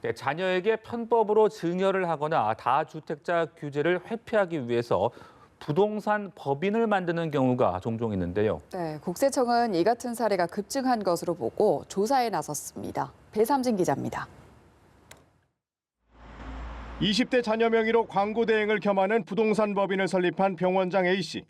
네, 자녀에게 편법으로 증여를 하거나 다주택자 규제를 회피하기 위해서 부동산 법인을 만드는 경우가 종종 있는데요. 네, 국세청은 이 같은 사례가 급증한 것으로 보고 조사에 나섰습니다. 배삼진 기자입니다. 20대 자녀 명의로 광고 대행을 겸하는 부동산 법인을 설립한 병원장 A씨.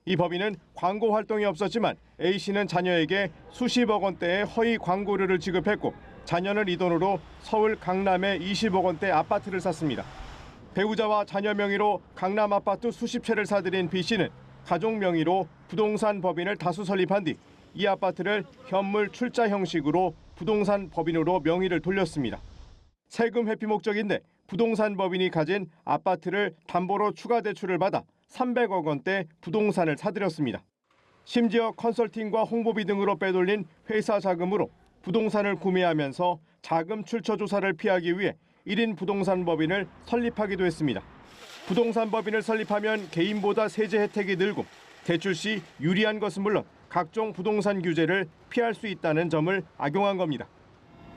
이 법인은 광고 활동이 없었지만 A씨는 자녀에게 수십억 원대의 허위 광고료를 지급했고 자녀는 이 돈으로 서울 강남에 20억 원대 아파트를 샀습니다. 배우자와 자녀 명의로 강남 아파트 수십 채를 사들인 B씨는 가족 명의로 부동산 법인을 다수 설립한 뒤 이 아파트를 현물 출자 형식으로 부동산 법인으로 명의를 돌렸습니다. 세금 회피 목적인데 부동산 법인이 가진 아파트를 담보로 추가 대출을 받아 300억 원대 부동산을 사들였습니다. 심지어 컨설팅과 홍보비 등으로 빼돌린 회사 자금으로 부동산을 구매하면서 자금 출처 조사를 피하기 위해 1인 부동산 법인을 설립하기도 했습니다. 부동산 법인을 설립하면 개인보다 세제 혜택이 늘고 대출 시 유리한 것은 물론 각종 부동산 규제를 피할 수 있다는 점을 악용한 겁니다.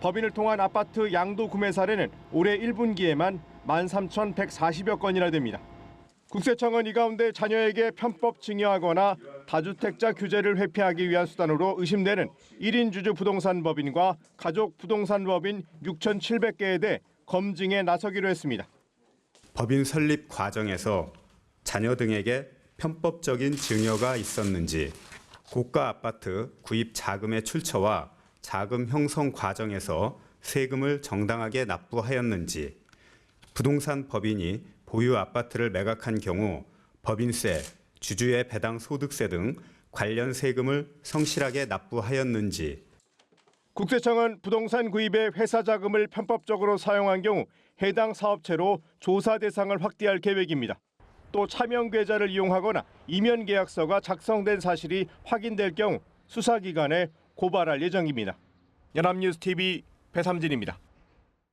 법인을 통한 아파트 양도 구매 사례는 올해 1분기에만 13,140여 건이나 됩니다. 국세청은 이 가운데 자녀에게 편법 증여하거나 다주택자 규제를 회피하기 위한 수단으로 의심되는 1인 주주 부동산 법인과 가족 부동산 법인 6,700개에 대해 검증에 나서기로 했습니다. 법인 설립 과정에서 자녀 등에게 편법적인 증여가 있었는지, 고가 아파트 구입 자금의 출처와 자금 형성 과정에서 세금을 정당하게 납부하였는지, 부동산 법인이 보유 아파트를 매각한 경우 법인세, 주주의 배당 소득세 등 관련 세금을 성실하게 납부하였는지. 국세청은 부동산 구입에 회사 자금을 편법적으로 사용한 경우 해당 사업체로 조사 대상을 확대할 계획입니다. 또 차명 계좌를 이용하거나 이면 계약서가 작성된 사실이 확인될 경우 수사기관에 고발할 예정입니다. 연합뉴스 TV 배삼진입니다.